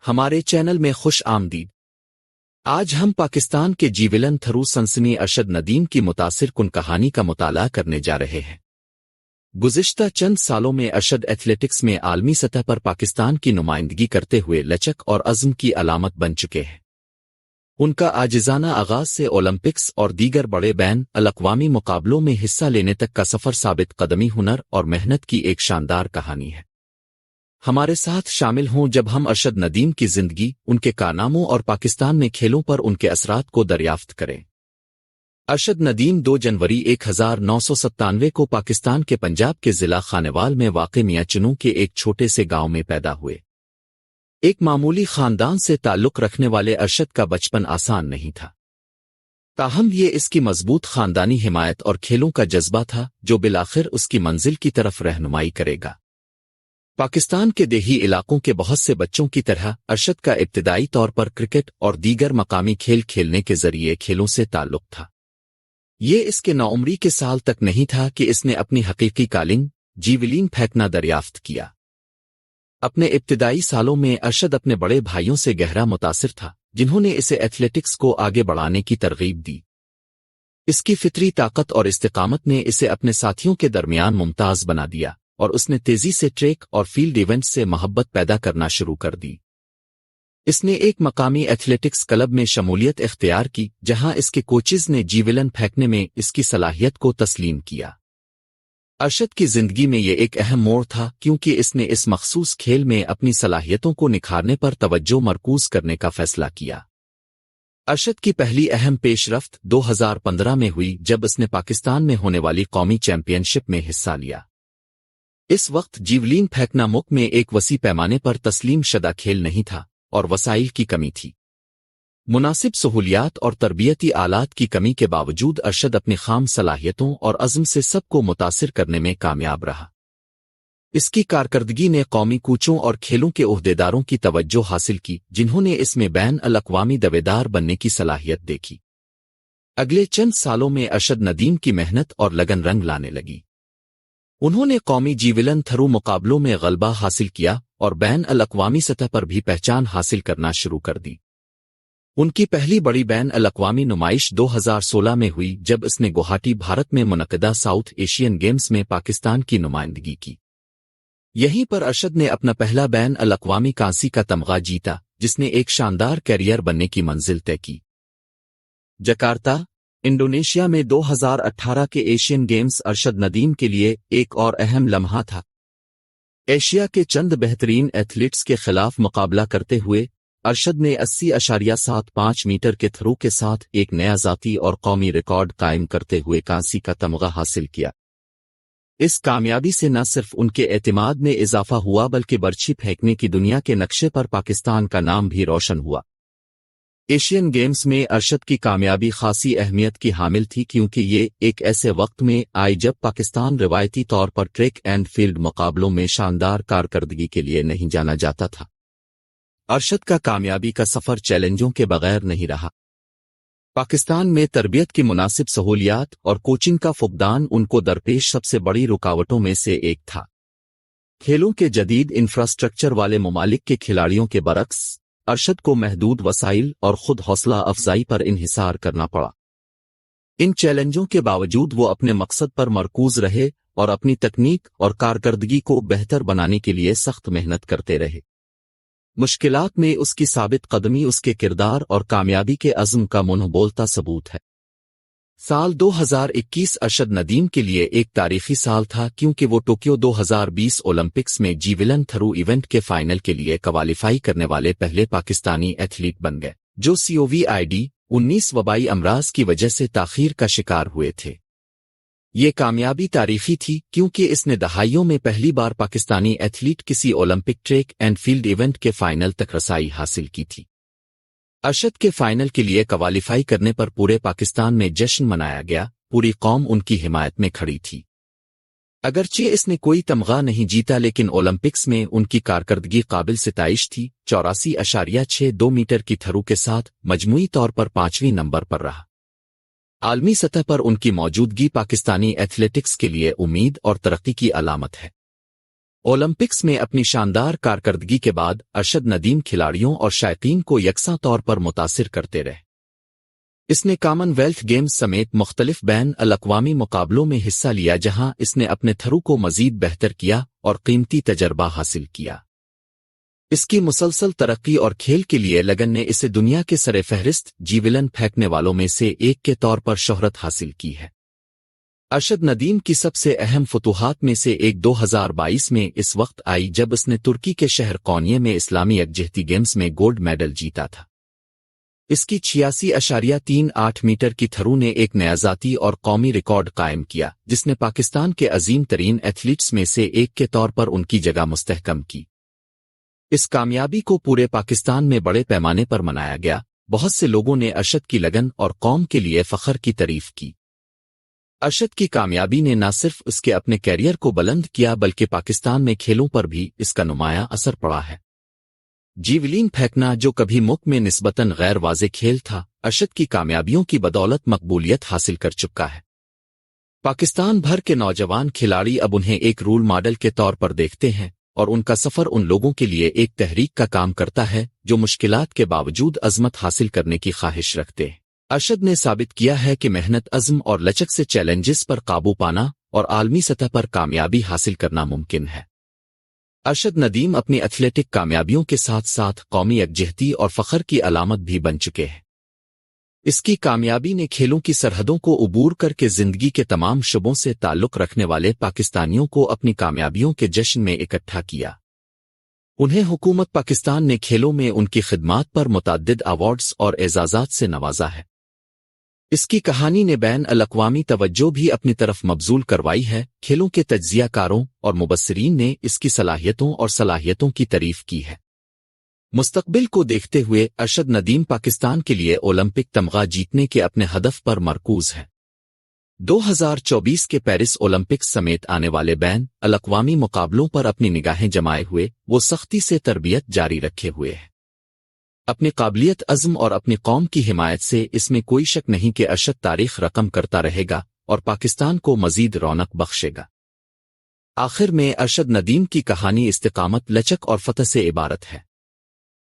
ہمارے چینل میں خوش آمدید۔ آج ہم پاکستان کے جیولن تھرو سنسنی ارشد ندیم کی متاثر کن کہانی کا مطالعہ کرنے جا رہے ہیں۔ گزشتہ چند سالوں میں ارشد ایتھلیٹکس میں عالمی سطح پر پاکستان کی نمائندگی کرتے ہوئے لچک اور عزم کی علامت بن چکے ہیں۔ ان کا عاجزانہ آغاز سے اولمپکس اور دیگر بڑے بین الاقوامی مقابلوں میں حصہ لینے تک کا سفر ثابت قدمی، ہنر اور محنت کی ایک شاندار کہانی ہے۔ ہمارے ساتھ شامل ہوں جب ہم ارشد ندیم کی زندگی، ان کے کارناموں اور پاکستان میں کھیلوں پر ان کے اثرات کو دریافت کریں۔ ارشد ندیم 2 جنوری 1997 کو پاکستان کے پنجاب کے ضلع خانیوال میں واقع میاں چنوں کے ایک چھوٹے سے گاؤں میں پیدا ہوئے۔ ایک معمولی خاندان سے تعلق رکھنے والے ارشد کا بچپن آسان نہیں تھا، تاہم یہ اس کی مضبوط خاندانی حمایت اور کھیلوں کا جذبہ تھا جو بالآخر اس کی منزل کی طرف رہنمائی کرے گا۔ پاکستان کے دیہی علاقوں کے بہت سے بچوں کی طرح ارشد کا ابتدائی طور پر کرکٹ اور دیگر مقامی کھیل کھیلنے کے ذریعے کھیلوں سے تعلق تھا۔ یہ اس کے نوعمری کے سال تک نہیں تھا کہ اس نے اپنی حقیقی کالنگ جیولین پھینکنا دریافت کیا۔ اپنے ابتدائی سالوں میں ارشد اپنے بڑے بھائیوں سے گہرا متاثر تھا، جنہوں نے اسے ایتھلیٹکس کو آگے بڑھانے کی ترغیب دی۔ اس کی فطری طاقت اور استقامت نے اسے اپنے ساتھیوں کے درمیان ممتاز بنا دیا، اور اس نے تیزی سے ٹریک اور فیلڈ ایونٹس سے محبت پیدا کرنا شروع کر دی۔ اس نے ایک مقامی ایتھلیٹکس کلب میں شمولیت اختیار کی، جہاں اس کے کوچز نے جیولن پھینکنے میں اس کی صلاحیت کو تسلیم کیا۔ ارشد کی زندگی میں یہ ایک اہم موڑ تھا، کیونکہ اس نے اس مخصوص کھیل میں اپنی صلاحیتوں کو نکھارنے پر توجہ مرکوز کرنے کا فیصلہ کیا۔ ارشد کی پہلی اہم پیش رفت 2015 میں ہوئی، جب اس نے پاکستان میں ہونے والی قومی چیمپئن شپ میں حصہ لیا۔ اس وقت جیولین پھینکنا ملک میں ایک وسیع پیمانے پر تسلیم شدہ کھیل نہیں تھا، اور وسائل کی کمی تھی۔ مناسب سہولیات اور تربیتی آلات کی کمی کے باوجود ارشد اپنی خام صلاحیتوں اور عزم سے سب کو متاثر کرنے میں کامیاب رہا۔ اس کی کارکردگی نے قومی کوچوں اور کھیلوں کے عہدیداروں کی توجہ حاصل کی، جنہوں نے اس میں بین الاقوامی دعویدار بننے کی صلاحیت دیکھی۔ اگلے چند سالوں میں ارشد ندیم کی محنت اور لگن رنگ لانے لگی۔ انہوں نے قومی جیولن تھرو مقابلوں میں غلبہ حاصل کیا اور بین الاقوامی سطح پر بھی پہچان حاصل کرنا شروع کر دی۔ ان کی پہلی بڑی بین الاقوامی نمائش 2016 میں ہوئی، جب اس نے گوہاٹی، بھارت میں منعقدہ ساؤتھ ایشین گیمز میں پاکستان کی نمائندگی کی۔ یہیں پر ارشد نے اپنا پہلا بین الاقوامی کانسی کا تمغہ جیتا، جس نے ایک شاندار کیریئر بننے کی منزل طے کی۔ جکارتہ، انڈونیشیا میں 2018 کے ایشین گیمز ارشد ندیم کے لیے ایک اور اہم لمحہ تھا۔ ایشیا کے چند بہترین ایتھلیٹس کے خلاف مقابلہ کرتے ہوئے ارشد نے 80.75 میٹر کے تھرو کے ساتھ ایک نیا ذاتی اور قومی ریکارڈ قائم کرتے ہوئے کانسی کا تمغہ حاصل کیا۔ اس کامیابی سے نہ صرف ان کے اعتماد میں اضافہ ہوا، بلکہ برچھی پھینکنے کی دنیا کے نقشے پر پاکستان کا نام بھی روشن ہوا۔ ایشین گیمز میں ارشد کی کامیابی خاصی اہمیت کی حامل تھی، کیونکہ یہ ایک ایسے وقت میں آئی جب پاکستان روایتی طور پر ٹریک اینڈ فیلڈ مقابلوں میں شاندار کارکردگی کے لیے نہیں جانا جاتا تھا۔ ارشد کا کامیابی کا سفر چیلنجوں کے بغیر نہیں رہا۔ پاکستان میں تربیت کی مناسب سہولیات اور کوچنگ کا فقدان ان کو درپیش سب سے بڑی رکاوٹوں میں سے ایک تھا۔ کھیلوں کے جدید انفراسٹرکچر والے ممالک کے کھلاڑیوں کے برعکس ارشد کو محدود وسائل اور خود حوصلہ افزائی پر انحصار کرنا پڑا۔ ان چیلنجوں کے باوجود وہ اپنے مقصد پر مرکوز رہے اور اپنی تکنیک اور کارکردگی کو بہتر بنانے کے لیے سخت محنت کرتے رہے۔ مشکلات میں اس کی ثابت قدمی اس کے کردار اور کامیابی کے عزم کا منہ بولتا ثبوت ہے۔ سال 2021 ارشد ندیم کے لیے ایک تاریخی سال تھا، کیونکہ وہ ٹوکیو 2020 اولمپکس میں جیولن تھرو ایونٹ کے فائنل کے لیے کوالیفائی کرنے والے پہلے پاکستانی ایتھلیٹ بن گئے، جو COVID-19 وبائی امراض کی وجہ سے تاخیر کا شکار ہوئے تھے۔ یہ کامیابی تاریخی تھی، کیونکہ اس نے دہائیوں میں پہلی بار پاکستانی ایتھلیٹ کسی Olympic track and field event کے فائنل تک رسائی حاصل کی تھی۔ ارشد کے فائنل کے لیے کوالیفائی کرنے پر پورے پاکستان میں جشن منایا گیا، پوری قوم ان کی حمایت میں کھڑی تھی۔ اگرچہ اس نے کوئی تمغہ نہیں جیتا، لیکن اولمپکس میں ان کی کارکردگی قابل ستائش تھی۔ 84.62 میٹر کی تھرو کے ساتھ مجموعی طور پر 5ویں نمبر پر رہا۔ عالمی سطح پر ان کی موجودگی پاکستانی ایتھلیٹکس کے لیے امید اور ترقی کی علامت ہے۔ اولمپکس میں اپنی شاندار کارکردگی کے بعد ارشد ندیم کھلاڑیوں اور شائقین کو یکساں طور پر متاثر کرتے رہے۔ اس نے کامن ویلتھ گیمز سمیت مختلف بین الاقوامی مقابلوں میں حصہ لیا جہاں اس نے اپنے تھرو کو مزید بہتر کیا اور قیمتی تجربہ حاصل کیا۔ اس کی مسلسل ترقی اور کھیل کے لیے لگن نے اسے دنیا کے سر فہرست جیولن پھینکنے والوں میں سے ایک کے طور پر شہرت حاصل کی ہے۔ ارشد ندیم کی سب سے اہم فتوحات میں سے ایک 2022 میں اس وقت آئی جب اس نے ترکی کے شہر کونیہ میں اسلامی یکجہتی گیمز میں گولڈ میڈل جیتا تھا۔ اس کی 86.38 میٹر کی تھرو نے ایک نیا ذاتی اور قومی ریکارڈ قائم کیا جس نے پاکستان کے عظیم ترین ایتھلیٹس میں سے ایک کے طور پر ان کی جگہ مستحکم کی۔ اس کامیابی کو پورے پاکستان میں بڑے پیمانے پر منایا گیا۔ بہت سے لوگوں نے ارشد کی لگن اور قوم کے لیے فخر کی تعریف کی۔ ارشد کی کامیابی نے نہ صرف اس کے اپنے کیریئر کو بلند کیا بلکہ پاکستان میں کھیلوں پر بھی اس کا نمایاں اثر پڑا ہے۔ جیولین پھینکنا جو کبھی ملک میں نسبتاً غیر واضح کھیل تھا، ارشد کی کامیابیوں کی بدولت مقبولیت حاصل کر چکا ہے۔ پاکستان بھر کے نوجوان کھلاڑی اب انہیں ایک رول ماڈل کے طور پر دیکھتے ہیں اور ان کا سفر ان لوگوں کے لیے ایک تحریک کا کام کرتا ہے جو مشکلات کے باوجود عظمت حاصل کرنے کی خواہش رکھتے ہیں۔ ارشد نے ثابت کیا ہے کہ محنت، عزم اور لچک سے چیلنجز پر قابو پانا اور عالمی سطح پر کامیابی حاصل کرنا ممکن ہے۔ ارشد ندیم اپنی ایتھلیٹک کامیابیوں کے ساتھ ساتھ قومی یکجہتی اور فخر کی علامت بھی بن چکے ہیں۔ اس کی کامیابی نے کھیلوں کی سرحدوں کو عبور کر کے زندگی کے تمام شعبوں سے تعلق رکھنے والے پاکستانیوں کو اپنی کامیابیوں کے جشن میں اکٹھا کیا۔ انہیں حکومت پاکستان نے کھیلوں میں ان کی خدمات پر متعدد ایوارڈز اور اعزازات سے نوازا ہے۔ اس کی کہانی نے بین الاقوامی توجہ بھی اپنی طرف مبذول کروائی ہے۔ کھیلوں کے تجزیہ کاروں اور مبصرین نے اس کی صلاحیتوں کی تعریف کی ہے۔ مستقبل کو دیکھتے ہوئے ارشد ندیم پاکستان کے لیے اولمپک تمغہ جیتنے کے اپنے ہدف پر مرکوز ہے۔ 2024 کے پیرس اولمپکس سمیت آنے والے بین الاقوامی مقابلوں پر اپنی نگاہیں جمائے ہوئے وہ سختی سے تربیت جاری رکھے ہوئے ہے۔ اپنی قابلیت، عزم اور اپنی قوم کی حمایت سے اس میں کوئی شک نہیں کہ ارشد تاریخ رقم کرتا رہے گا اور پاکستان کو مزید رونق بخشے گا۔ آخر میں ارشد ندیم کی کہانی استقامت، لچک اور فتح سے عبارت ہے۔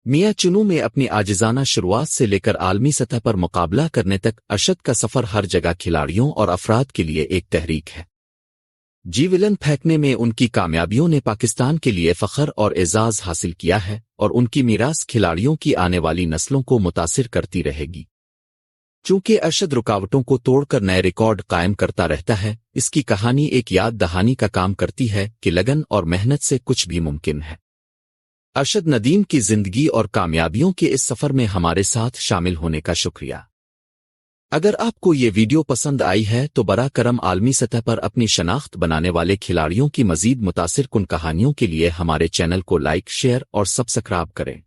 میاں چنو میں اپنی عاجزانہ شروعات سے لے کر عالمی سطح پر مقابلہ کرنے تک ارشد کا سفر ہر جگہ کھلاڑیوں اور افراد کے لیے ایک تحریک ہے۔ جیولن پھینکنے میں ان کی کامیابیوں نے پاکستان کے لیے فخر اور اعزاز حاصل کیا ہے اور ان کی میراث کھلاڑیوں کی آنے والی نسلوں کو متاثر کرتی رہے گی۔ چونکہ ارشد رکاوٹوں کو توڑ کر نئے ریکارڈ قائم کرتا رہتا ہے، اس کی کہانی ایک یاد دہانی کا کام کرتی ہے کہ لگن اور محنت سے کچھ بھی ممکن ہے۔ ارشد ندیم کی زندگی اور کامیابیوں کے اس سفر میں ہمارے ساتھ شامل ہونے کا شکریہ۔ اگر آپ کو یہ ویڈیو پسند آئی ہے تو براہ کرم عالمی سطح پر اپنی شناخت بنانے والے کھلاڑیوں کی مزید متاثر کن کہانیوں کے لیے ہمارے چینل کو لائک، شیئر اور سبسکرائب کریں۔